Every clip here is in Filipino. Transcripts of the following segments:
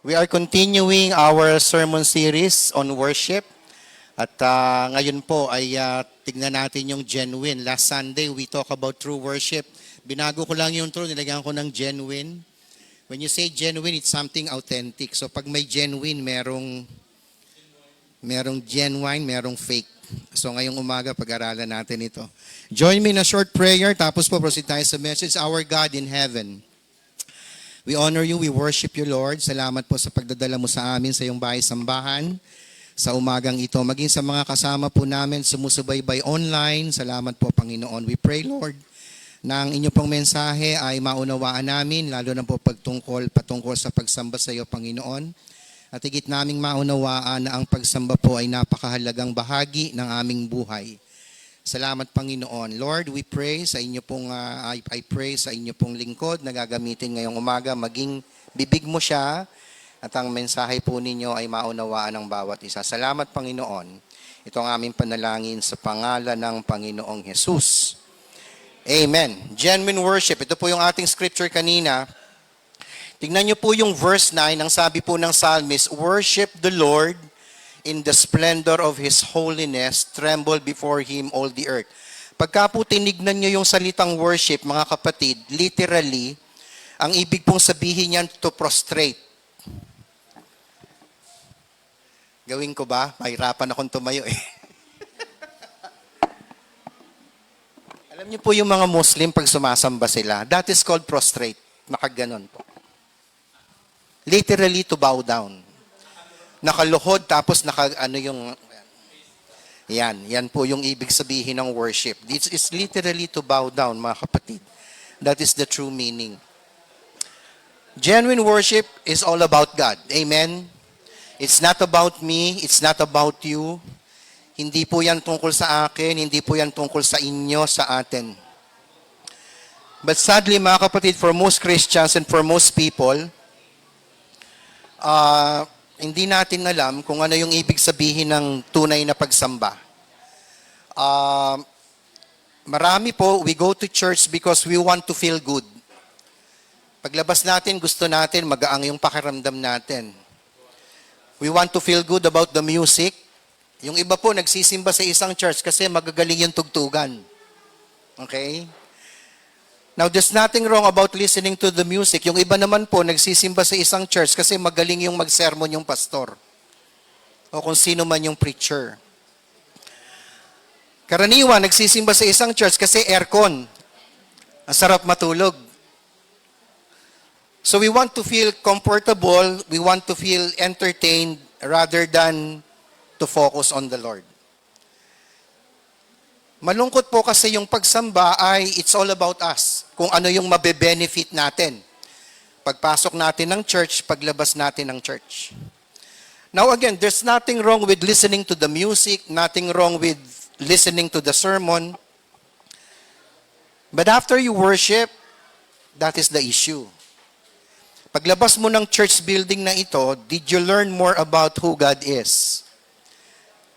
We are continuing our sermon series on worship. At ngayon po ay tignan natin yung genuine. Last Sunday, we talk about true worship. Binago ko lang yung true, nilagyan ko ng genuine. When you say genuine, it's something authentic. So pag may genuine, merong genuine, merong fake. So ngayong umaga, pag-aralan natin ito. Join me in a short prayer, tapos po proceed tayo sa message. Our God in heaven, we honor you, we worship you, Lord. Salamat po sa pagdadala mo sa amin sa iyong bahay-sambahan sa umagang ito. Maging sa mga kasama po namin, sumusubaybay online. Salamat po, Panginoon. We pray, Lord, na ang inyo pong mensahe ay maunawaan namin, lalo na po patungkol sa pagsamba sa iyo, Panginoon. At higit naming maunawaan na ang pagsamba po ay napakahalagang bahagi ng aming buhay. Salamat, Panginoon. Lord, we pray sa inyo pong, I pray sa inyo pong lingkod na gagamitin ngayong umaga. Maging bibig mo siya at ang mensahe po ninyo ay maunawaan ng bawat isa. Salamat, Panginoon. Ito ang aming panalangin sa pangalan ng Panginoong Jesus. Amen. Genuine worship. Ito po yung ating scripture kanina. Tingnan niyo po yung verse 9. Ang sabi po ng psalmist, worship the Lord in the splendor of His holiness, tremble before Him all the earth. Pagka po tinignan nyo yung salitang worship, mga kapatid, literally, ang ibig pong sabihin niyan to prostrate. Gawin ko ba? Mahirapan akong tumayo eh. Alam niyo po yung mga Muslim, pag sumasamba sila, that is called prostrate. Nakaganon po. Literally to bow down. Nakaluhod tapos yan po yung ibig sabihin ng worship. This is literally to bow down, mga kapatid. That is the true meaning. Genuine worship is all about God. Amen? It's not about me, it's not about you. Hindi po yan tungkol sa akin, hindi po yan tungkol sa inyo, sa atin. But sadly, mga kapatid, for most Christians and for most people, hindi natin alam kung ano yung ibig sabihin ng tunay na pagsamba. Marami po, we go to church because we want to feel good. Paglabas natin, gusto natin, magaang yung pakiramdam natin. We want to feel good about the music. Yung iba po, nagsisimba sa isang church kasi magagaling yung tugtugan. Okay? Now, there's nothing wrong about listening to the music. Yung iba naman po, nagsisimba sa isang church kasi magaling yung mag-sermon yung pastor. O kung sino man yung preacher. Karaniwan, nagsisimba sa isang church kasi aircon. Ang sarap matulog. So we want to feel comfortable, we want to feel entertained rather than to focus on the Lord. Malungkot po kasi yung pagsamba ay it's all about us. Kung ano yung mabe-benefit natin. Pagpasok natin ng church, paglabas natin ng church. Now again, there's nothing wrong with listening to the music, nothing wrong with listening to the sermon. But after you worship, that is the issue. Paglabas mo ng church building na ito, did you learn more about who God is?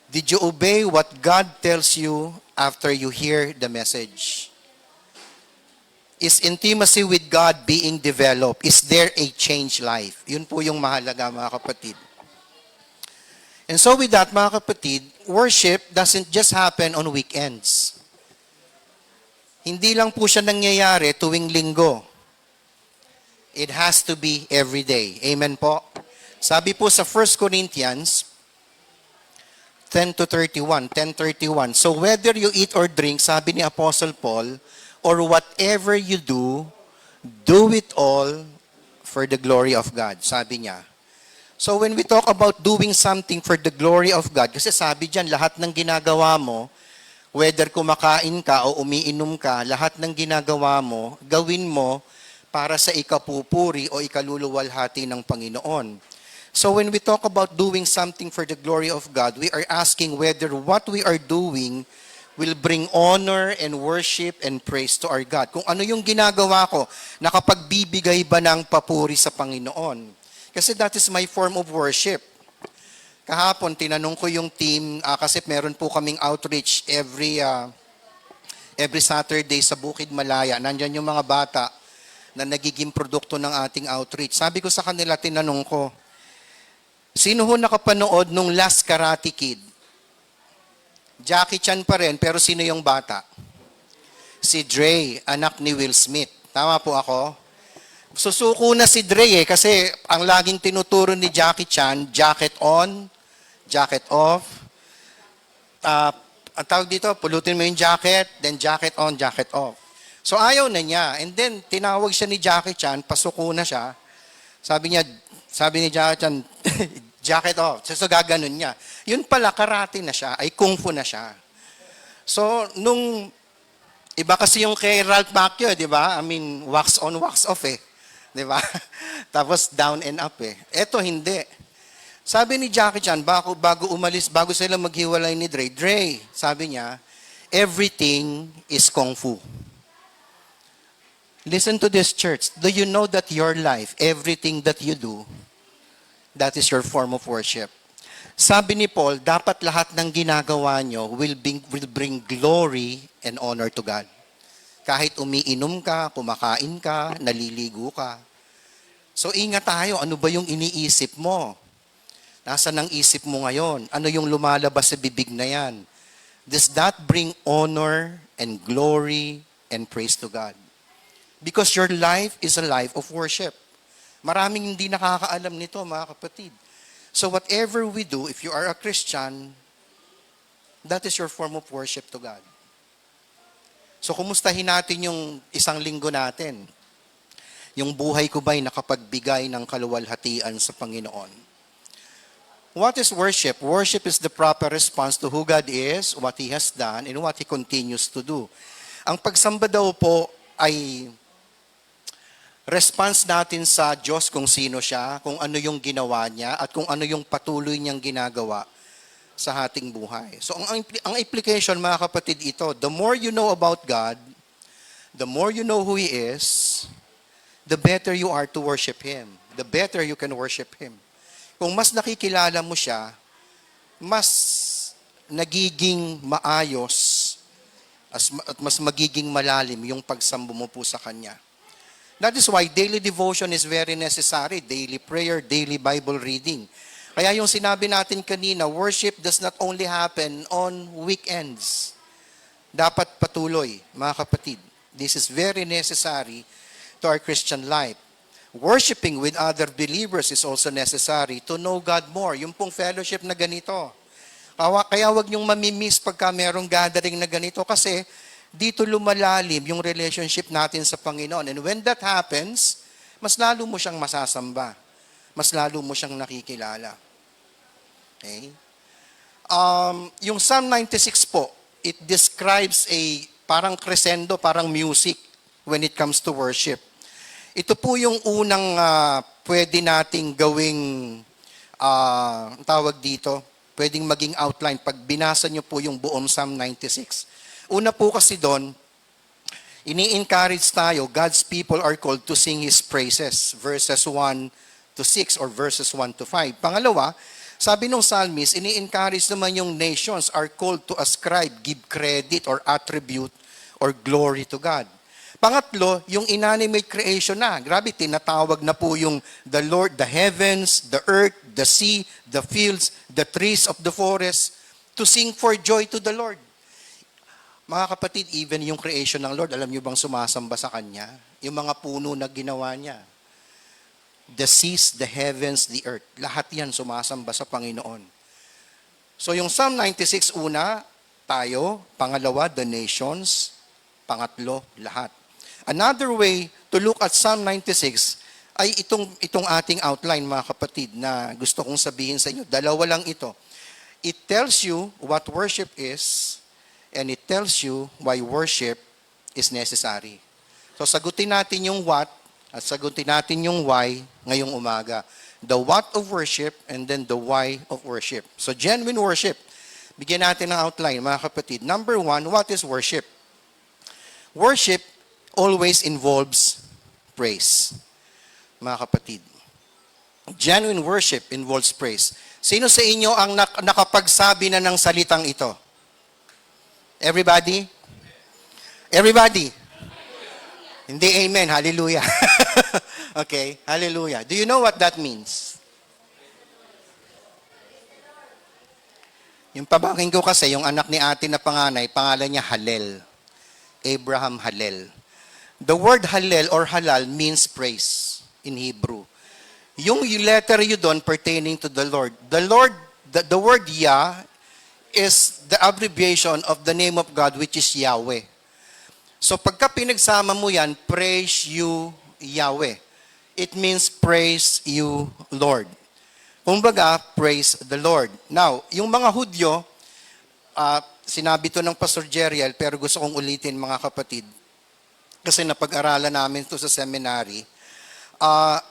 Did you obey what God tells you after you hear the message? Is intimacy with God being developed? Is there a changed life? Yun po yung mahalaga, mga kapatid. And so with that, mga kapatid, worship doesn't just happen on weekends. Hindi lang po siya nangyayari tuwing linggo. It has to be every day. Amen po? Sabi po sa 1 Corinthians 10:31. So whether you eat or drink, sabi ni Apostle Paul, or whatever you do, do it all for the glory of God. Sabi niya. So when we talk about doing something for the glory of God, kasi sabi diyan, lahat ng ginagawa mo, whether kumakain ka o umiinom ka, lahat ng ginagawa mo, gawin mo para sa ikapupuri o ikaluluwalhati ng Panginoon. So when we talk about doing something for the glory of God, we are asking whether what we are doing will bring honor and worship and praise to our God. Kung ano yung ginagawa ko, nakapagbibigay ba ng papuri sa Panginoon? Kasi that is my form of worship. Kahapon, tinanong ko yung team, kasi meron po kaming outreach every Saturday sa Bukid Malaya. Nandyan yung mga bata na nagiging produkto ng ating outreach. Sabi ko sa kanila, tinanong ko, Sino ho nakapanood nung Last Karate Kid? Jackie Chan pa rin, pero sino yung bata? Si Dre, anak ni Will Smith. Tama po ako? Susuko na si Dre kasi ang laging tinuturo ni Jackie Chan, jacket on, jacket off. Ang tawag dito, pulutin mo yung jacket, then jacket on, jacket off. So ayaw na niya. And then, tinawag siya ni Jackie Chan, pasuko na siya. Sabi ni Jackie Chan, jacket off. So gaganon niya. Yun pala, karate na siya, ay kung fu na siya. So, iba kasi yung kay Ralph Macchio, di ba? I mean, wax on, wax off eh. Di ba? Tapos down and up eh. Eto hindi. Sabi ni Jackie Chan, bago umalis, bago sila maghiwalay ni Dre, sabi niya, everything is Kung Fu. Listen to this, church. Do you know that your life, everything that you do, that is your form of worship? Sabi ni Paul, dapat lahat ng ginagawa nyo will bring glory and honor to God. Kahit umiinom ka, kumakain ka, naliligo ka. So ingat tayo, ano ba yung iniisip mo? Nasaan ang isip mo ngayon? Ano yung lumalabas sa bibig na yan? Does that bring honor and glory and praise to God? Because your life is a life of worship. Maraming hindi nakakaalam nito, mga kapatid. So whatever we do, if you are a Christian, that is your form of worship to God. So kumustahin natin yung isang linggo natin? Yung buhay ko ba'y nakapagbigay ng kaluwalhatian sa Panginoon? What is worship? Worship is the proper response to who God is, what He has done, and what He continues to do. Ang pagsamba daw po ay response natin sa Diyos kung sino siya, kung ano yung ginawa niya, at kung ano yung patuloy niyang ginagawa sa ating buhay. So ang implication, mga kapatid, ito, the more you know about God, the more you know who He is, the better you are to worship Him. The better you can worship Him. Kung mas nakikilala mo siya, mas nagiging maayos at mas magiging malalim yung pagsambo mo po sa Kanya. That is why daily devotion is very necessary. Daily prayer, daily Bible reading. Kaya yung sinabi natin kanina, worship does not only happen on weekends. Dapat patuloy, mga kapatid. This is very necessary to our Christian life. Worshiping with other believers is also necessary to know God more. Yung pong fellowship na ganito. Kaya wag niyong mamimiss pagka merong gathering na ganito kasi dito lumalalim yung relationship natin sa Panginoon. And when that happens, mas lalo mo siyang masasamba. Mas lalo mo siyang nakikilala. Okay? Yung Psalm 96 po, it describes a parang crescendo, parang music when it comes to worship. Ito po yung unang pwede nating gawing tawag dito, pwedeng maging outline pag binasa nyo po yung buong Psalm 96. Una po kasi doon, ini-encourage tayo, God's people are called to sing His praises, verses 1 to 6 or verses 1 to 5. Pangalawa, sabi ng psalmist, ini-encourage naman yung nations are called to ascribe, give credit or attribute or glory to God. Pangatlo, yung inanimate creation na. Grabe, tinatawag na po yung the Lord, the heavens, the earth, the sea, the fields, the trees of the forest, to sing for joy to the Lord. Mga kapatid, even yung creation ng Lord, alam niyo bang sumasamba sa Kanya? Yung mga puno na ginawa niya. The seas, the heavens, the earth. Lahat yan sumasamba sa Panginoon. So yung Psalm 96 una, tayo. Pangalawa, the nations. Pangatlo, lahat. Another way to look at Psalm 96 ay itong ating outline, mga kapatid, na gusto kong sabihin sa inyo. Dalawa lang ito. It tells you what worship is, and it tells you why worship is necessary. So sagutin natin yung what, at sagutin natin yung why ngayong umaga. The what of worship, and then the why of worship. So genuine worship. Bigyan natin ng outline, mga kapatid. Number one, what is worship? Worship always involves praise. Mga kapatid. Genuine worship involves praise. Sino sa inyo ang nakapagsabi na ng salitang ito? Everybody? Everybody? Hindi amen, hallelujah. Okay, hallelujah. Do you know what that means? Yung pamangkin ko kasi, yung anak ni ate na panganay, pangalan niya Halel. Abraham Halel. The word Halel or halal means praise in Hebrew. Yung letter U doon pertaining to the Lord. The word Yah is the abbreviation of the name of God, which is Yahweh. So pagka pinagsama mo yan, praise you Yahweh. It means praise you Lord. Kumbaga, praise the Lord. Now, yung mga Hudyo, sinabi to ng Pastor Jeriel, pero gusto kong ulitin mga kapatid, kasi napag-aralan namin to sa seminary.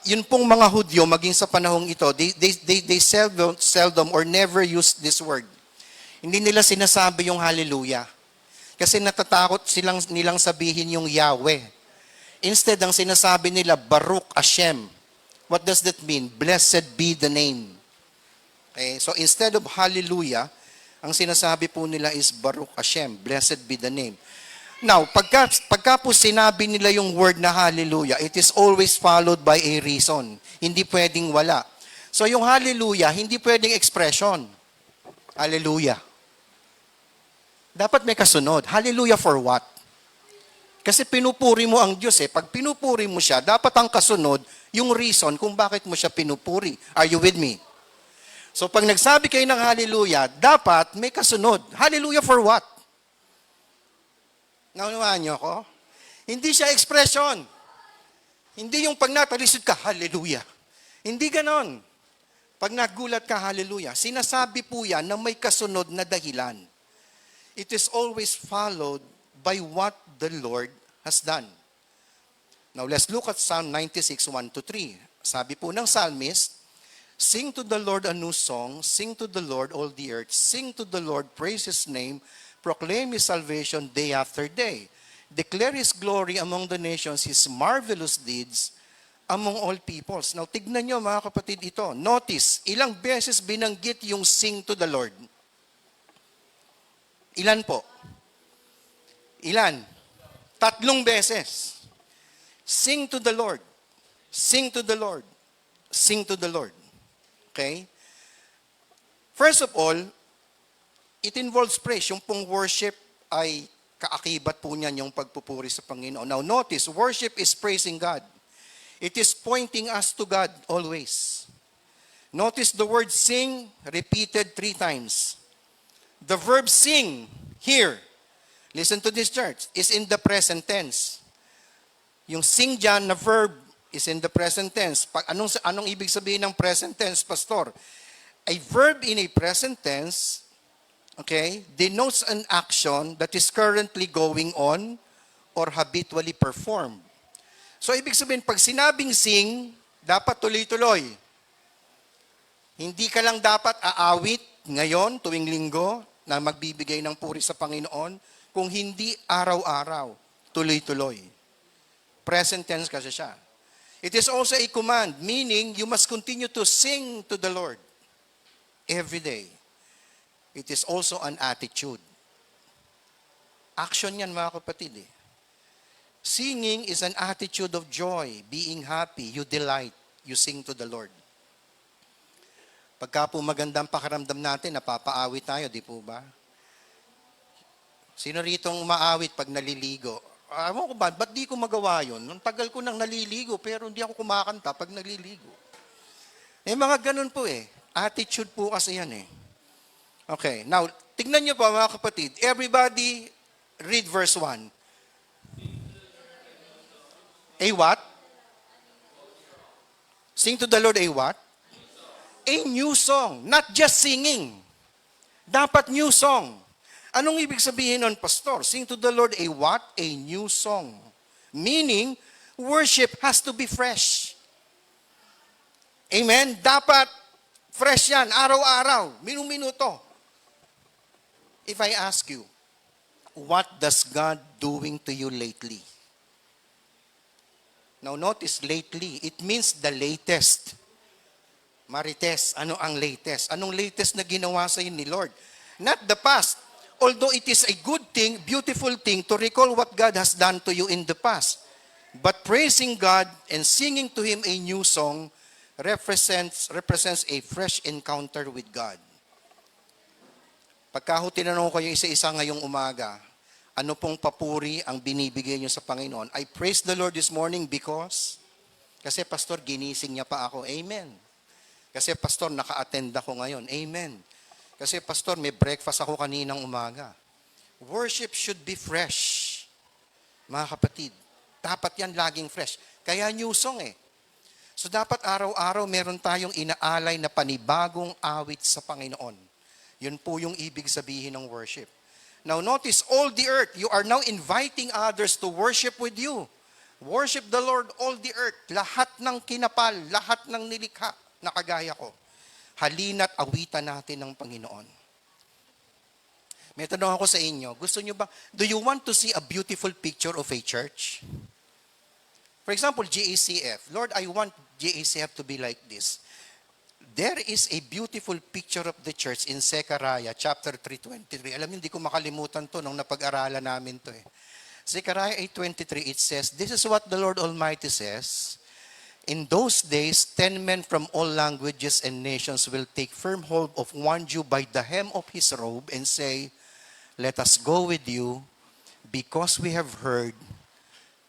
Yun pong mga Hudyo, maging sa panahong ito, they seldom or never use this word. Hindi nila sinasabi yung hallelujah. Kasi natatakot nilang sabihin yung Yahweh. Instead, ang sinasabi nila, Baruch Hashem. What does that mean? Blessed be the name. Okay? So instead of hallelujah, ang sinasabi po nila is Baruch Hashem. Blessed be the name. Now, pagka po sinabi nila yung word na hallelujah, it is always followed by a reason. Hindi pwedeng wala. So yung hallelujah, hindi pwedeng expression. Hallelujah. Dapat may kasunod. Hallelujah for what? Kasi pinupuri mo ang Diyos eh. Pag pinupuri mo siya, dapat ang kasunod, yung reason kung bakit mo siya pinupuri. Are you with me? So pag nagsabi kayo ng hallelujah, dapat may kasunod. Hallelujah for what? Naunawaan niyo ako? Hindi siya expression. Hindi yung pag natalisod ka, hallelujah. Hindi ganon. Pag nagulat ka, hallelujah. Sinasabi po yan na may kasunod na dahilan. It is always followed by what the Lord has done. Now let's look at Psalm 96, 1-3. Sabi po ng psalmist, sing to the Lord a new song, sing to the Lord all the earth, sing to the Lord, praise His name, proclaim His salvation day after day. Declare His glory among the nations, His marvelous deeds among all peoples. Now tignan nyo mga kapatid ito. Notice, ilang beses binanggit yung sing to the Lord. Ilan po? Ilan? 3 beses. Sing to the Lord. Sing to the Lord. Sing to the Lord. Okay? First of all, it involves praise. Yung pong worship ay kaakibat po niyan yung pagpupuri sa Panginoon. Now notice, worship is praising God. It is pointing us to God always. Notice the word sing repeated 3 times. The verb sing here, listen to this church, is in the present tense. Yung sing dyan na verb is in the present tense. Anong ibig sabihin ng present tense, Pastor? A verb in a present tense, okay, denotes an action that is currently going on or habitually performed. So, ibig sabihin, pag sinabing sing, dapat tuloy-tuloy. Hindi ka lang dapat aawit ngayon, tuwing linggo, na magbibigay ng puri sa Panginoon, kung hindi araw-araw, tuloy-tuloy. Present tense kasi siya. It is also a command, meaning you must continue to sing to the Lord every day. It is also an attitude. Action yan mga kapatid eh. Singing is an attitude of joy, being happy, you delight, you sing to the Lord. Pagka po magandang pakiramdam natin, napapaawit tayo, di po ba? Sino ritong umaawit pag naliligo? Ewan ko ba, ba't di ko magawa yun? Nung tagal ko nang naliligo, pero hindi ako kumakanta pag naliligo. Mga ganun po eh. Attitude po kasi yan eh. Okay, now, tignan nyo po mga kapatid. Everybody read verse 1. A what? Sing to the Lord a what? A new song. Not just singing. Dapat new song. Anong ibig sabihin nun, Pastor? Sing to the Lord a what? A new song. Meaning, worship has to be fresh. Amen? Dapat fresh yan, araw-araw, minuto. If I ask you, what does God doing to you lately? Now notice, lately, it means the latest. Marites, ano ang latest? Anong latest na ginawa sa ni Lord? Not the past. Although it is a good thing, beautiful thing to recall what God has done to you in the past. But praising God and singing to Him a new song represents a fresh encounter with God. Pagka ho tinanong ko yung isa-isa ngayong umaga, ano pong papuri ang binibigay niyo sa Panginoon? I praise the Lord this morning because, kasi pastor, ginising niya pa ako. Amen. Kasi pastor, naka-attend ako ngayon. Amen. Kasi pastor, may breakfast ako kaninang umaga. Worship should be fresh. Mga kapatid, dapat yan laging fresh. Kaya new song eh. So dapat araw-araw meron tayong inaalay na panibagong awit sa Panginoon. Yun po yung ibig sabihin ng worship. Now notice, all the earth, you are now inviting others to worship with you. Worship the Lord, all the earth. Lahat ng kinapal, lahat ng nilikha na kagaya ko. Halina't awitan natin ng Panginoon. May tanong ako sa inyo, gusto nyo ba, do you want to see a beautiful picture of a church? For example, GACF. Lord, I want GACF to be like this. There is a beautiful picture of the church in Zechariah chapter 3:23. Alam niyo, hindi ko makalimutan to nung napag-aralan namin to eh. Zechariah 8:23, it says, this is what the Lord Almighty says, in those days, 10 men from all languages and nations will take firm hold of one Jew by the hem of his robe and say, let us go with you because we have heard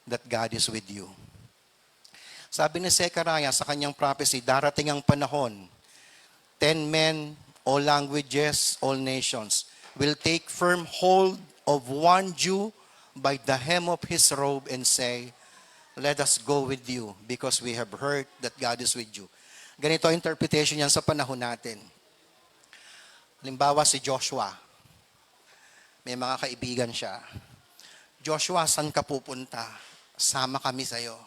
that God is with you. Sabi ni Zechariah sa kanyang prophecy, darating ang panahon, 10 men, all languages, all nations, will take firm hold of one Jew by the hem of his robe and say, let us go with you because we have heard that God is with you. Ganito ang interpretation yan sa panahon natin. Halimbawa si Joshua. May mga kaibigan siya. Joshua, saan ka pupunta? Sama kami sa'yo.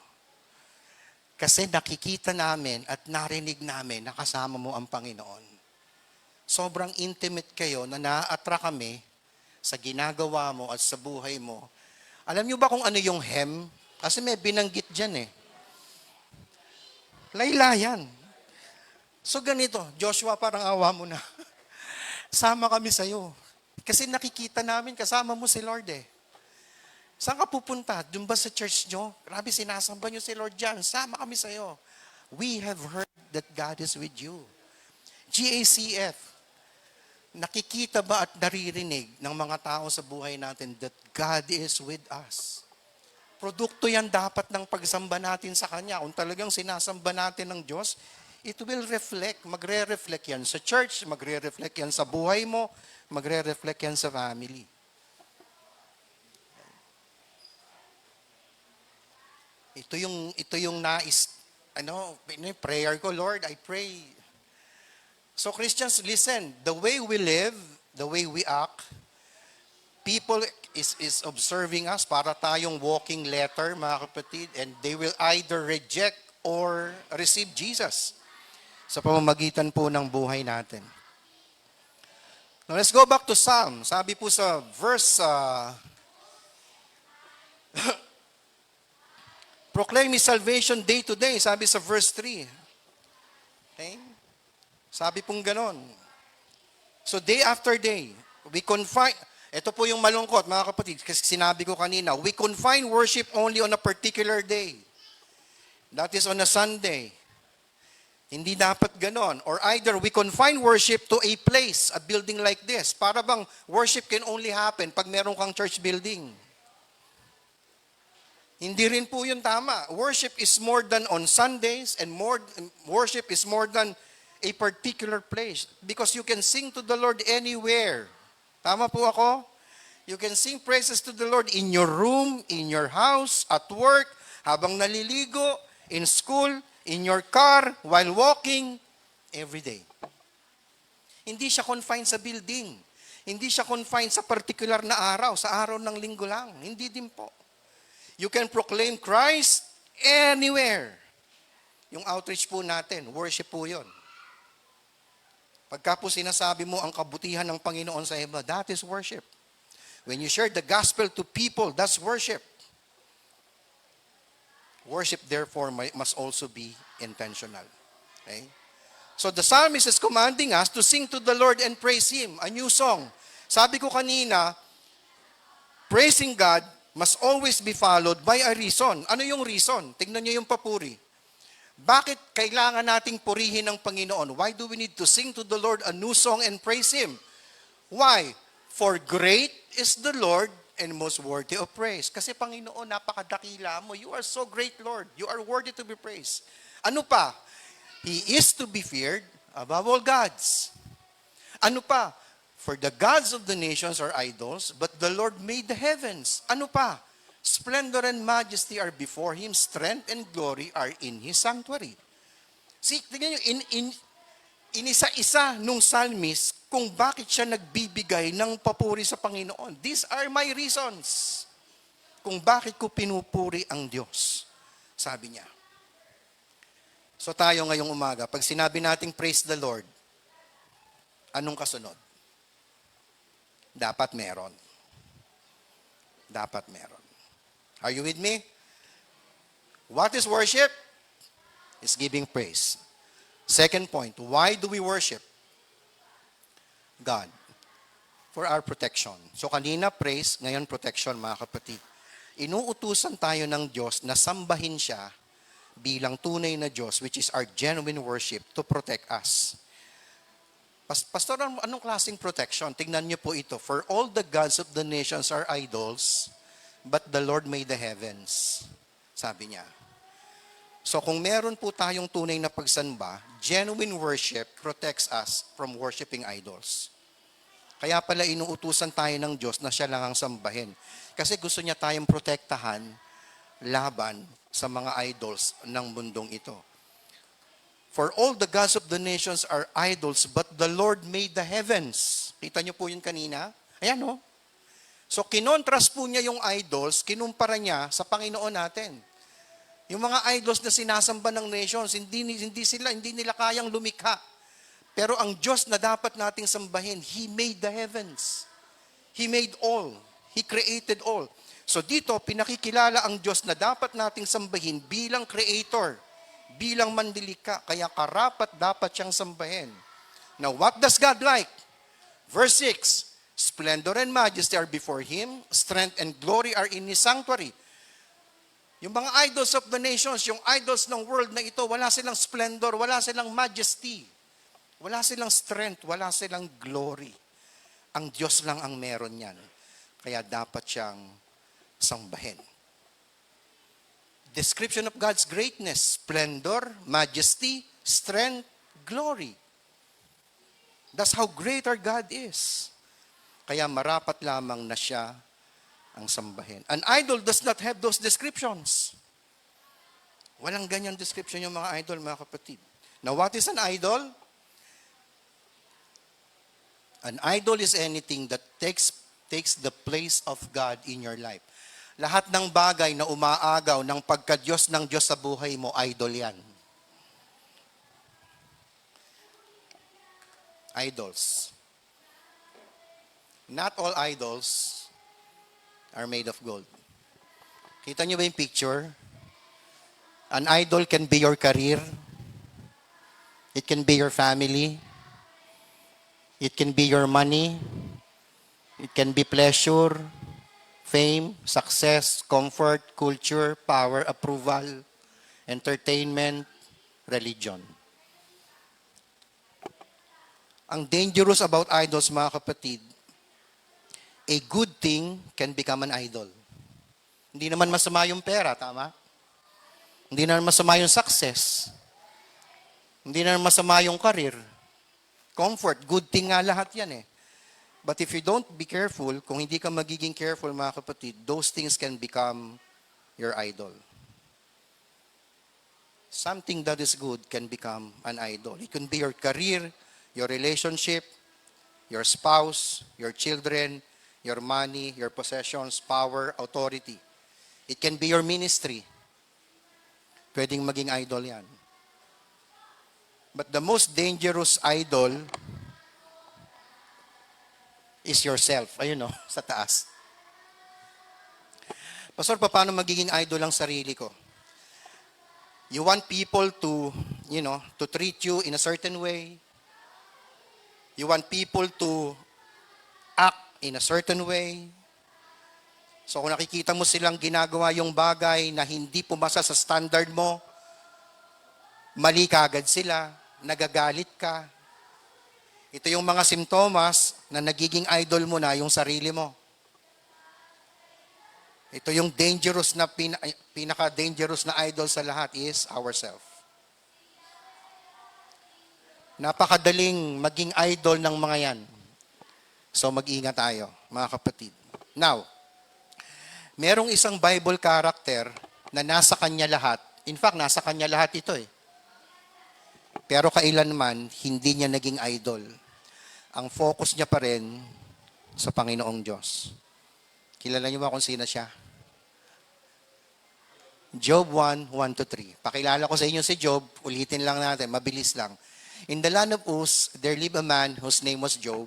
Kasi nakikita namin at narinig namin na kasama mo ang Panginoon. Sobrang intimate kayo na naa-attract kami sa ginagawa mo at sa buhay mo. Alam niyo ba kung ano yung hem? Kasi may binanggit dyan eh. Laylayan. So ganito, Joshua, parang awa mo na. Sama kami sa'yo. Kasi nakikita namin, kasama mo si Lord eh. Saan ka pupunta? Doon ba sa church nyo? Grabe, sinasamba nyo si Lord dyan. Sama kami sa'yo. We have heard that God is with you. GACF, nakikita ba at naririnig ng mga tao sa buhay natin that God is with us? Produkto yan dapat ng pagsamba natin sa Kanya. Kung talagang sinasamba natin ng Diyos, it will reflect, magre-reflect yan sa church, magre-reflect yan sa buhay mo, magre-reflect yan sa family. Ito yung prayer ko, Lord, I pray. So Christians, listen, the way we live, the way we act, people is observing us para tayong walking letter, mga kapatid, and they will either reject or receive Jesus sa pamamagitan po ng buhay natin. Now let's go back to Psalm. Sabi po sa verse proclaim His salvation day to day, sabi sa verse 3. Okay? Sabi pong ganon. So day after day, we confine, ito po yung malungkot mga kapatid, kasi sinabi ko kanina, we confine worship only on a particular day. That is on a Sunday. Hindi dapat ganon. Or either we confine worship to a place, a building like this. Para bang worship can only happen pag meron kang church building. Hindi rin po yun tama. Worship is more than on Sundays and worship is more than a particular place. Because you can sing to the Lord anywhere. Tama po ako? You can sing praises to the Lord in your room, in your house, at work, habang naliligo, in school, in your car, while walking, every day. Hindi siya confined sa building. Hindi siya confined sa particular na araw, sa araw ng linggo lang. Hindi din po. You can proclaim Christ anywhere. Yung outreach po natin, worship po yun. Pagka po sinasabi mo ang kabutihan ng Panginoon sa iba, that is worship. When you share the gospel to people, that's worship. Worship, therefore, must also be intentional. Okay? So the psalmist is commanding us to sing to the Lord and praise Him. A new song. Sabi ko kanina, praising God must always be followed by a reason. Ano yung reason? Tingnan niyo yung papuri. Bakit kailangan nating purihin ng Panginoon? Why do we need to sing to the Lord a new song and praise Him? Why? For great is the Lord and most worthy of praise. Kasi Panginoon, napakadakila mo. You are so great, Lord. You are worthy to be praised. Ano pa? He is to be feared above all gods. Ano pa? For the gods of the nations are idols, but the Lord made the heavens. Ano pa? Splendor and majesty are before Him, strength and glory are in His sanctuary. See, tingnan nyo, inisa-isa nung psalmist kung bakit siya nagbibigay ng papuri sa Panginoon. These are my reasons kung bakit ko pinupuri ang Diyos. Sabi niya. So tayo ngayong umaga, pag sinabi nating praise the Lord, anong kasunod? Dapat meron. Dapat meron. Are you with me? What is worship? It's giving praise. Second point, why do we worship? God. For our protection. So kanina praise, ngayon protection mga kapatid. Inuutusan tayo ng Diyos na sambahin siya bilang tunay na Diyos, which is our genuine worship, to protect us. Pastor, anong klaseng protection? Tingnan niyo po ito. For all the gods of the nations are idols, but the Lord made the heavens. Sabi niya. So kung meron po tayong tunay na pagsamba, genuine worship protects us from worshiping idols. Kaya pala inuutusan tayo ng Diyos na siya lang ang sambahin. Kasi gusto niya tayong protektahan laban sa mga idols ng mundong ito. For all the gods of the nations are idols, but the Lord made the heavens. Kita niyo po yun kanina? Ayan o. So kinontrast po niya yung idols, kinumpara niya sa Panginoon natin. Yung mga idols na sinasamba ng nations, hindi nila kayang lumikha. Pero ang Diyos na dapat nating sambahin, He made the heavens. He made all. He created all. So dito, pinakikilala ang Diyos na dapat nating sambahin bilang creator, bilang mandilika, kaya karapat dapat siyang sambahin. Now, what does God like? Verse 6, splendor and majesty are before Him, strength and glory are in His sanctuary. Yung mga idols of the nations, yung idols ng world na ito, wala silang splendor, wala silang majesty, wala silang strength, wala silang glory. Ang Diyos lang ang meron yan. Kaya dapat siyang sambahin. Description of God's greatness, splendor, majesty, strength, glory. That's how great our God is. Kaya marapat lamang na siya ang sambahin. An idol does not have those descriptions. Walang ganyang description yung mga idol, mga kapatid. Now, what is an idol? An idol is anything that takes the place of God in your life. Lahat ng bagay na umaagaw ng pagka-Diyos ng Diyos sa buhay mo, idol yan. Idols. Not all idols are made of gold. Kita niyo ba yung picture? An idol can be your career. It can be your family. It can be your money. It can be pleasure, fame, success, comfort, culture, power, approval, entertainment, religion. Ang dangerous about idols, mga kapatid, a good thing can become an idol. Hindi naman masama yung pera, tama? Hindi naman masama yung success. Hindi naman masama yung career. Comfort, good thing nga lahat yan eh. But if you don't be careful, kung hindi ka magiging careful, mga kapatid, those things can become your idol. Something that is good can become an idol. It can be your career, your relationship, your spouse, your children, your money, your possessions, power, authority. It can be your ministry. Pwedeng maging idol yan. But the most dangerous idol is yourself. Ayun no, sa taas. Pastor, paano magiging idol ang sarili ko? You want people to, to treat you in a certain way. You want people to act in a certain way. So kung nakikita mo silang ginagawa yung bagay na hindi pumasa sa standard mo, mali ka agad sila, nagagalit ka. Ito yung mga simptomas na nagiging idol mo na yung sarili mo. Ito yung dangerous na, pinaka-dangerous na idol sa lahat is ourself. Napakadaling maging idol ng mga yan. So mag-ingat tayo, mga kapatid. Now, merong isang Bible character na nasa kanya lahat. In fact, nasa kanya lahat ito eh. Pero kailanman, hindi niya naging idol. Ang focus niya pa rin sa Panginoong Diyos. Kilala niyo ba kung sino siya? Job 1, 1-3. Pakilala ko sa inyo si Job, ulitin lang natin, mabilis lang. In the land of Uz, there lived a man whose name was Job.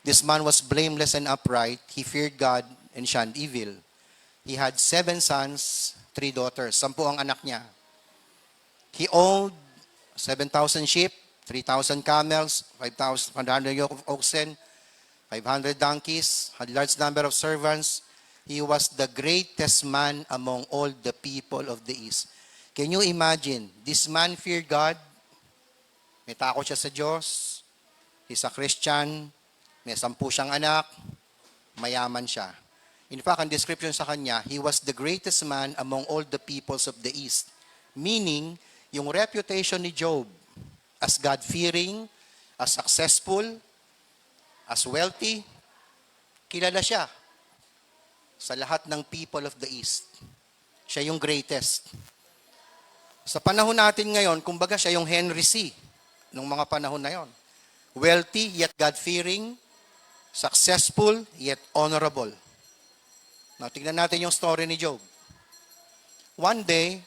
This man was blameless and upright. He feared God and shunned evil. He had 7 sons, 3 daughters. 10 ang anak niya. He owned 7,000 sheep, 3,000 camels, 500 yoke of oxen, 500 donkeys, had large number of servants. He was the greatest man among all the people of the East. Can you imagine? This man feared God. May takot siya sa Diyos. He's a Christian. May 10 siyang anak. Mayaman siya. In fact, ang description sa kanya, he was the greatest man among all the peoples of the East. Meaning, yung reputation ni Job as God-fearing, as successful, as wealthy, kilala siya sa lahat ng people of the East. Siya yung greatest. Sa panahon natin ngayon, kumbaga siya yung Henry C. nung mga panahon na yon. Wealthy, yet God-fearing, successful, yet honorable. Now, tignan natin yung story ni Job. One day,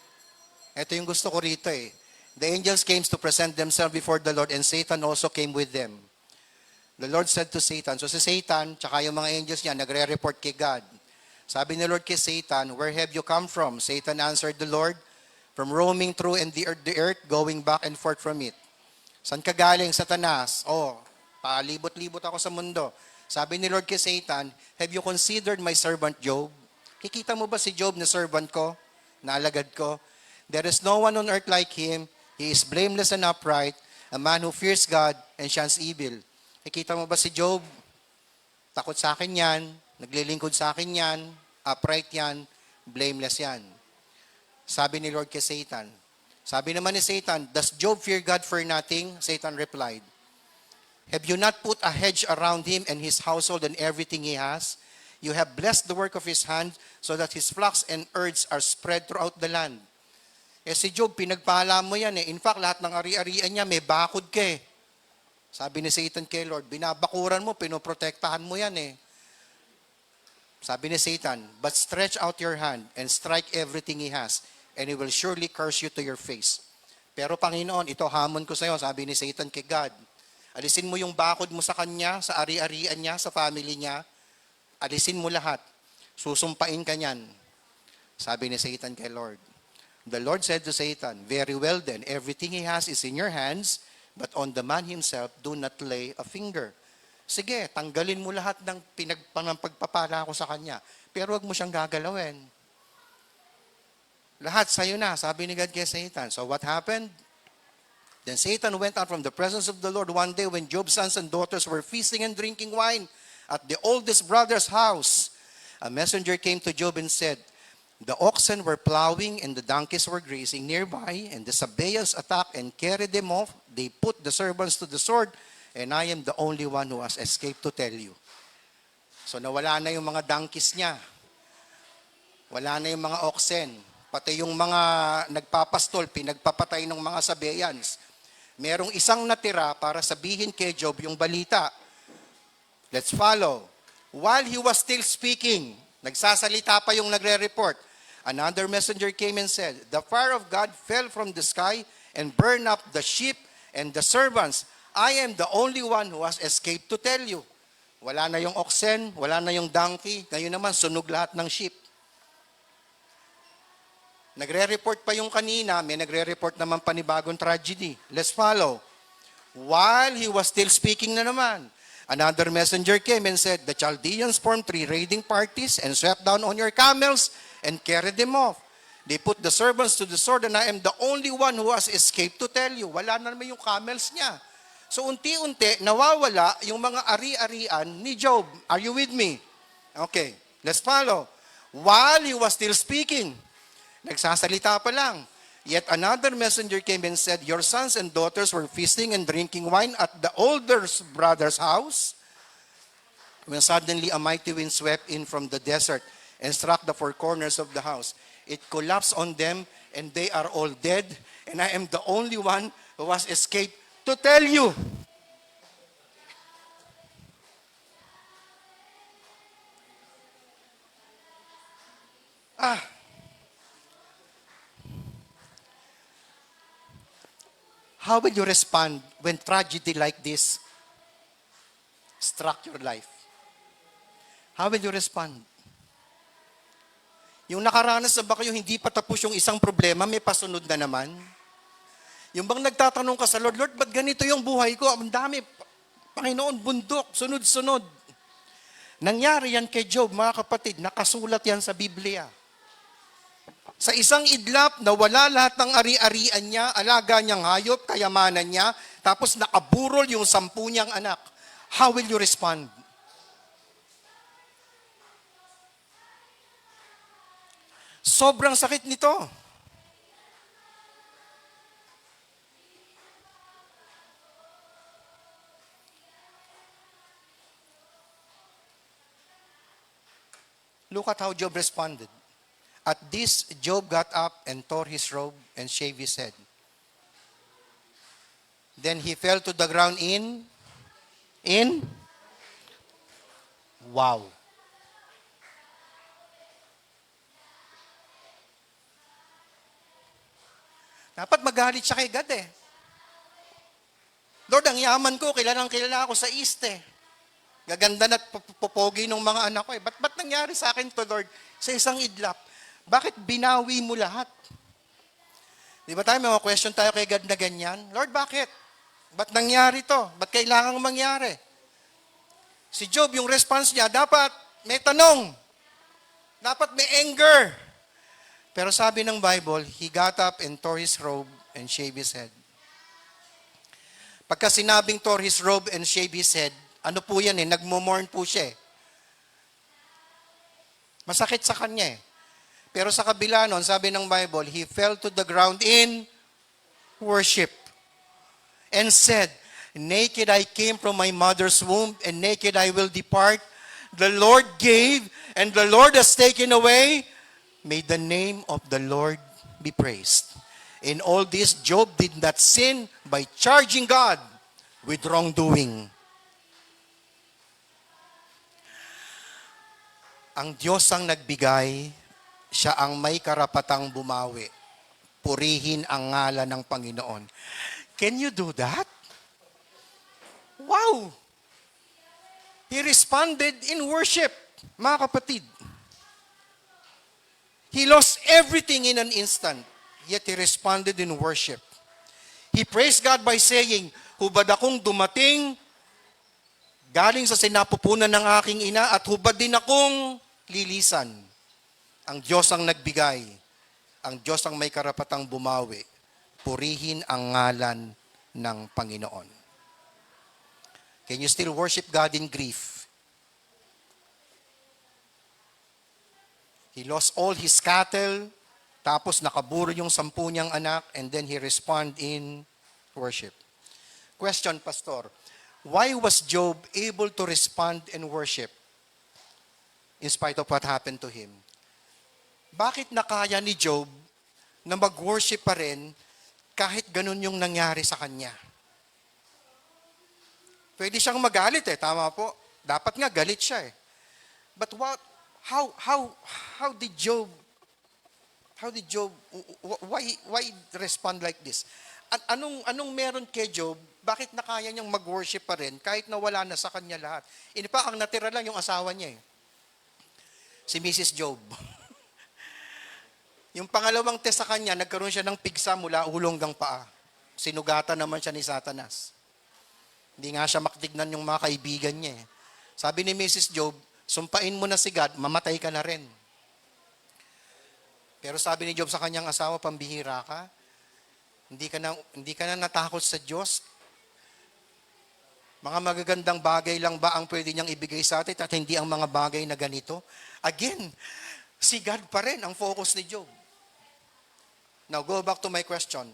ito yung gusto ko rito eh. The angels came to present themselves before the Lord and Satan also came with them. The Lord said to Satan, so si Satan, tsaka yung mga angels niya, nagre-report kay God. Sabi ni Lord kay Satan, where have you come from? Satan answered the Lord, from roaming through and the earth, going back and forth from it. Saan ka galing, Satanas? Oh, palibot-libot ako sa mundo. Sabi ni Lord kay Satan, have you considered my servant Job? Kikita mo ba si Job na servant ko, na alagad ko? There is no one on earth like him. He is blameless and upright, a man who fears God and shuns evil. Kikita mo ba si Job? Takot sa akin yan, naglilingkod sa akin yan, upright yan, blameless yan. Sabi ni Lord kay Satan. Sabi naman ni Satan, does Job fear God for nothing? Satan replied, have you not put a hedge around him and his household and everything he has? You have blessed the work of his hand so that his flocks and herds are spread throughout the land. Eh si Job, pinagpala mo yan eh. In fact, lahat ng ari-arian niya, may bakod ka eh. Sabi ni Satan kay Lord, binabakuran mo, pinoprotektahan mo yan eh. Sabi ni Satan, but stretch out your hand and strike everything he has, and he will surely curse you to your face. Pero Panginoon, ito hamon ko sa iyo, sabi ni Satan kay God. Alisin mo yung bakod mo sa kanya, sa ari-arian niya, sa family niya. Alisin mo lahat. Susumpain ka niyan. Sabi ni Satan kay Lord. The Lord said to Satan, very well then, everything he has is in your hands, but on the man himself, do not lay a finger. Sige, tanggalin mo lahat ng pagpapala ko sa kanya. Pero wag mo siyang gagalawin. Lahat sa'yo na, sabi ni God kay Satan. So what happened? Then Satan went out from the presence of the Lord one day when Job's sons and daughters were feasting and drinking wine at the oldest brother's house. A messenger came to Job and said, the oxen were plowing and the donkeys were grazing nearby, and the Sabaeans attacked and carried them off. They put the servants to the sword, and I am the only one who has escaped to tell you. So nawala na yung mga donkeys niya. Wala na yung mga oxen. Pati yung mga nagpapastol, pinagpapatay ng mga Sabaeans. Merong isang natira para sabihin kay Job yung balita. Let's follow. While he was still speaking, nagsasalita pa yung nagre-report, another messenger came and said, the fire of God fell from the sky and burned up the sheep and the servants. I am the only one who has escaped to tell you. Wala na yung oxen, wala na yung donkey, ngayon naman sunog lahat ng sheep. Nagre-report pa yung kanina, may nagre-report naman panibagong tragedy. Let's follow. While he was still speaking na naman, another messenger came and said, the Chaldeans formed 3 raiding parties and swept down on your camels and carried them off. They put the servants to the sword, and I am the only one who has escaped to tell you. Wala na naman yung camels niya. So unti-unti, nawawala yung mga ari-arian ni Job. Are you with me? Okay, let's follow. While he was still speaking, nagsasalita pa lang, yet another messenger came and said, your sons and daughters were feasting and drinking wine at the older brother's house, when suddenly a mighty wind swept in from the desert and struck the four corners of the house. It collapsed on them, and they are all dead, and I am the only one who has escaped to tell you. How will you respond when tragedy like this struck your life? How will you respond? Yung nakaranas na ba kayo, hindi pa tapos yung isang problema, may pasunod na naman? Yung bang nagtatanong ka sa Lord, Lord, ba't ganito yung buhay ko? Ang dami, Panginoon, bundok, sunod-sunod. Nangyari yan kay Job, mga kapatid, nakasulat yan sa Biblia. Sa isang idlap, nawala lahat ng ari-arian niya, alaga niyang hayop, kayamanan niya, tapos nakaburol yung 10 niyang anak. How will you respond? Sobrang sakit nito. Look at how Job responded. At this, Job got up and tore his robe and shaved his head. Then he fell to the ground in? Wow. Dapat magalit siya kay God eh. Lord, ang yaman ko, kilalang kilala ako sa East eh. Gaganda na popogi ng mga anak ko eh. Ba't nangyari sa akin to, Lord? Sa isang idlap. Bakit binawi mo lahat? Di ba tayo, may mga question tayo kay God na ganyan? Lord, bakit? Ba't nangyari to? Ba't kailangang mangyari? Si Job, yung response niya, dapat may tanong. Dapat may anger. Pero sabi ng Bible, he got up and tore his robe and shaved his head. Pagka sinabing tore his robe and shaved his head, ano po yan eh, nagmumorn po siya eh. Masakit sa kanya eh. Pero sa kabila nun, sabi ng Bible, he fell to the ground in worship and said, naked I came from my mother's womb, and naked I will depart. The Lord gave, and the Lord has taken away. May the name of the Lord be praised. In all this, Job did not sin by charging God with wrongdoing. Ang Diyos ang nagbigay, siya ang may karapatang bumawi. Purihin ang ngalan ng Panginoon. Can you do that? Wow! He responded in worship, mga kapatid. He lost everything in an instant, yet he responded in worship. He praised God by saying, hubad akong dumating galing sa sinapupunan ng aking ina at hubad din akong lilisan. Ang Diyos ang nagbigay. Ang Diyos ang may karapatang bumawi. Purihin ang ngalan ng Panginoon. Can you still worship God in grief? He lost all his cattle, tapos nakaburo yung 10 niyang anak, and then he respond in worship. Question, Pastor, why was Job able to respond in worship in spite of what happened to him? Bakit nakaya ni Job na mag-worship pa rin kahit ganun yung nangyari sa kanya? Pwede siyang magalit eh, tama po. Dapat nga galit siya eh. But how did Job why respond like this? Anong meron kay Job? Bakit nakaya niyang mag-worship pa rin kahit nawala na sa kanya lahat? In fact, ang natira lang yung asawa niya eh. Si Mrs. Job. Yung pangalawang test sa kanya, nagkaroon siya ng pigsa mula ulo hanggang paa. Sinugatan naman siya ni Satanas. Hindi nga siya maktignan yung mga kaibigan niya eh. Sabi ni Mrs. Job, sumpain mo na si God, mamatay ka na rin. Pero sabi ni Job sa kanyang asawa, pambihira ka. Hindi ka na natakot sa Diyos. Mga magagandang bagay lang ba ang pwede niyang ibigay sa atin at hindi ang mga bagay na ganito? Again, si God pa rin ang focus ni Job. Now, go back to my question.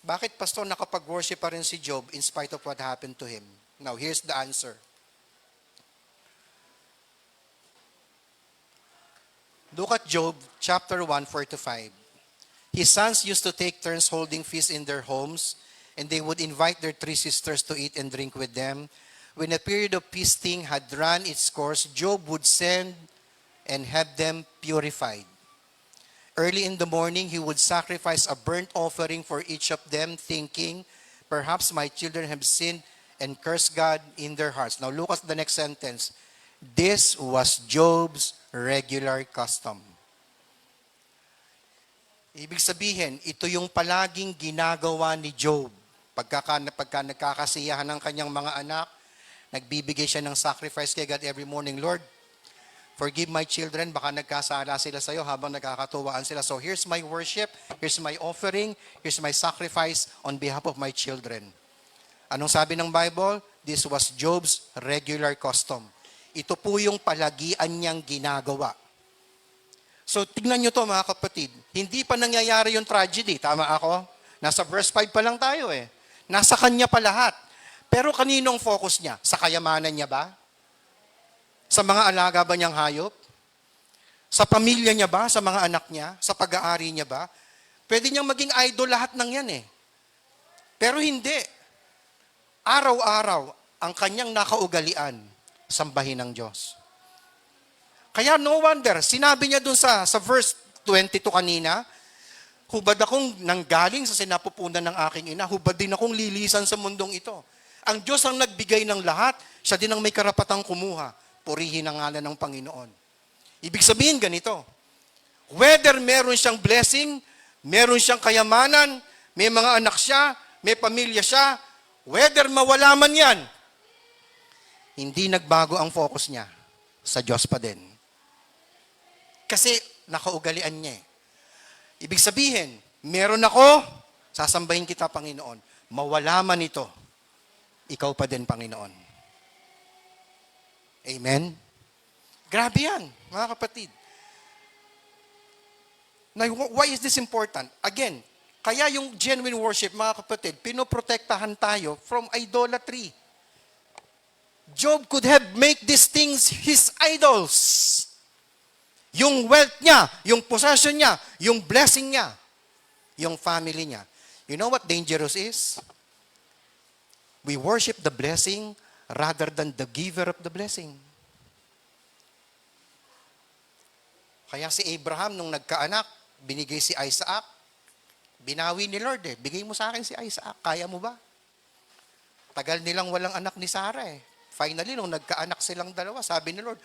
Bakit, Pastor, nakapag-worship pa rin si Job in spite of what happened to him? Now, here's the answer. Look at Job chapter 1, 4-5. His sons used to take turns holding feasts in their homes, and they would invite their 3 sisters to eat and drink with them. When a period of feasting had run its course, Job would send and have them purified. Early in the morning, he would sacrifice a burnt offering for each of them, thinking, perhaps my children have sinned and cursed God in their hearts. Now look at the next sentence. This was Job's regular custom. Ibig sabihin, ito yung palaging ginagawa ni Job. Pagka nagkakasiyahan ng kanyang mga anak, nagbibigay siya ng sacrifice kay God every morning. Lord, forgive my children, baka nagkasala sila sa'yo habang nagkakatuwaan sila. So here's my worship, here's my offering, here's my sacrifice on behalf of my children. Anong sabi ng Bible? This was Job's regular custom. Ito po yung palagian niyang ginagawa. So tignan nyo to mga kapatid, hindi pa nangyayari yung tragedy, tama ako? Nasa verse 5 pa lang tayo eh. Nasa kanya pa lahat. Pero kaninong focus niya? Sa kayamanan niya ba? Sa mga alaga ba niyang hayop? Sa pamilya niya ba? Sa mga anak niya? Sa pag-aari niya ba? Pwede niyang maging idol lahat ng yan eh. Pero hindi. Araw-araw, ang kanyang nakaugalian, sambahin ng Diyos. Kaya no wonder, sinabi niya dun sa verse 22 kanina, hubad akong nanggaling sa sinapupunan ng aking ina, hubad din akong lilisan sa mundong ito. Ang Diyos ang nagbigay ng lahat, siya din ang may karapatang kumuha. Purihin ang ngalan ng Panginoon. Ibig sabihin ganito, whether meron siyang blessing, meron siyang kayamanan, may mga anak siya, may pamilya siya, whether mawala man yan, hindi nagbago ang focus niya. Sa Diyos pa din. Kasi nakaugalian niya eh. Ibig sabihin, meron ako, sasambahin kita Panginoon. Mawala man ito, ikaw pa din Panginoon. Amen? Grabe yan, mga kapatid. Now, why is this important? Again, kaya yung genuine worship, mga kapatid, pinoprotektahan tayo from idolatry. Job could have made these things his idols. Yung wealth niya, yung possession niya, yung blessing niya, yung family niya. You know what dangerous is? We worship the blessing rather than the giver of the blessing. Kaya si Abraham, nung nagkaanak, binigay si Isaac, binawi ni Lord eh, bigay mo sa akin si Isaac, kaya mo ba? Tagal nilang walang anak ni Sarah eh. Finally, nung nagkaanak silang dalawa, sabi ni Lord,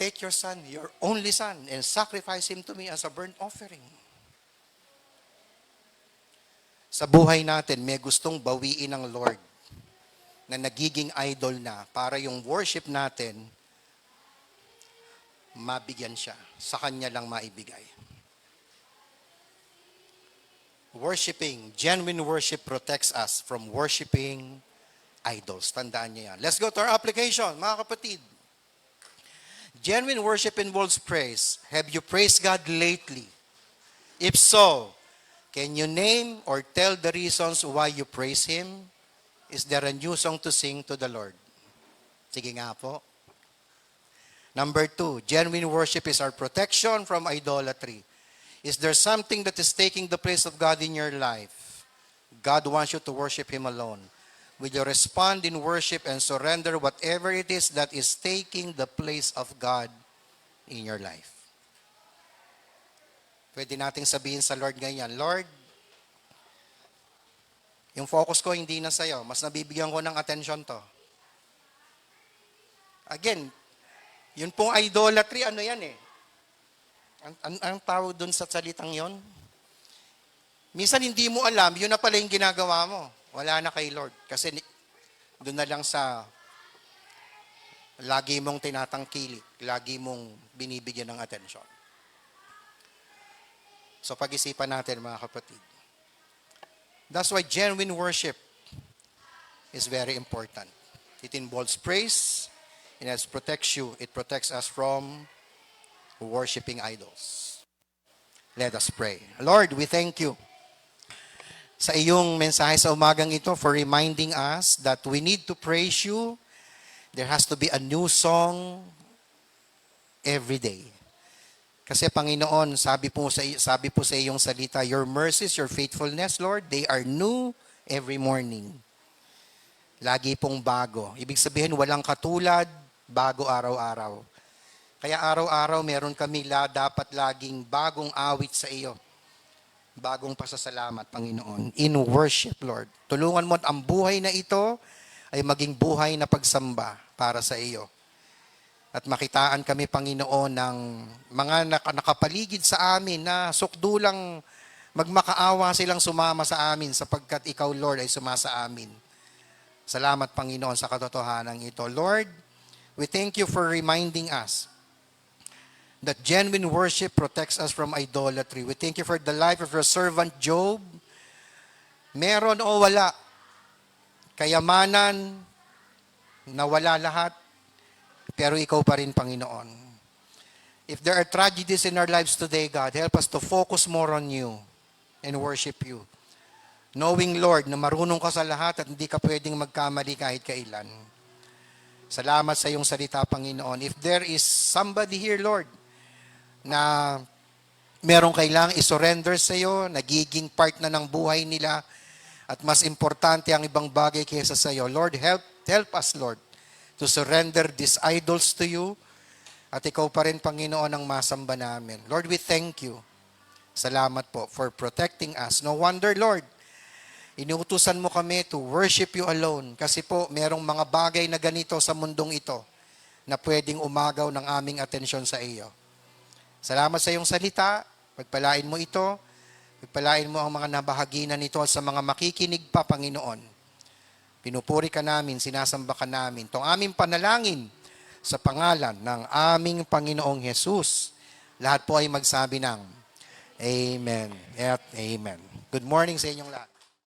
take your son, your only son, and sacrifice him to me as a burnt offering. Sa buhay natin, may gustong bawiin ng Lord na nagiging idol na para yung worship natin, mabigyan siya. Sa Kanya lang maibigay. Worshiping, genuine worship protects us from worshiping idols. Tandaan niyo yan. Let's go to our application, mga kapatid. Genuine worship involves praise. Have you praised God lately? If so, can you name or tell the reasons why you praise Him? Is there a new song to sing to the Lord? Sige nga po. Number 2, genuine worship is our protection from idolatry. Is there something that is taking the place of God in your life? God wants you to worship Him alone. Will you respond in worship and surrender whatever it is that is taking the place of God in your life? Pwede nating sabihin sa Lord ganyan, Lord, yung focus ko hindi na sa'yo, mas nabibigyan ko ng atensyon to. Again, yun pong idolatry, ano yan eh? Ang tawag dun sa salitang yon? Minsan hindi mo alam, yun na pala yung ginagawa mo. Wala na kay Lord. Kasi doon na lang sa lagi mong tinatangkilik, lagi mong binibigyan ng atensyon. So pag-isipan natin mga kapatid. That's why genuine worship is very important. It involves praise, and as protects you, it protects us from worshiping idols. Let us pray. Lord, we thank you sa iyong mensahe sa umagang ito for reminding us that we need to praise you. There has to be a new song every day. Kasi Panginoon, sabi po sa iyong salita, your mercies, your faithfulness, Lord, they are new every morning. Lagi pong bago. Ibig sabihin, walang katulad, bago araw-araw. Kaya araw-araw meron kami dapat laging bagong awit sa iyo. Bagong pasasalamat, Panginoon. In worship, Lord. Tulungan mo at ang buhay na ito ay maging buhay na pagsamba para sa iyo. At makitaan kami, Panginoon, ng mga nakapaligid sa amin na sukdulang magmakaawa silang sumama sa amin sapagkat ikaw, Lord, ay sumasa amin. Salamat, Panginoon, sa katotohanan ito. Lord, we thank you for reminding us that genuine worship protects us from idolatry. We thank you for the life of your servant Job. Meron o wala, kayamanan, nawala lahat, pero ikaw pa rin, Panginoon. If there are tragedies in our lives today, God, help us to focus more on you and worship you. Knowing, Lord, na marunong ka sa lahat at hindi ka pwedeng magkamali kahit kailan. Salamat sa iyong salita, Panginoon. If there is somebody here, Lord, na merong kailangang isurrender sa iyo, nagiging part na ng buhay nila, at mas importante ang ibang bagay kaysa sa iyo. Lord, help us, Lord, to surrender these idols to you, at ikaw pa rin, Panginoon, ang masamba namin. Lord, we thank you. Salamat po for protecting us. No wonder, Lord, inuutusan mo kami to worship you alone, kasi po merong mga bagay na ganito sa mundong ito na pwedeng umagaw ng aming atensyon sa iyo. Salamat sa iyong salita. Pagpalain mo ito. Pagpalain mo ang mga nabahaginan nito at sa mga makikinig pa, Panginoon. Pinupuri ka namin, sinasamba ka namin. Itong aming panalangin sa pangalan ng aming Panginoong Jesus. Lahat po ay magsabi ng Amen at Amen. Good morning sa inyong lahat.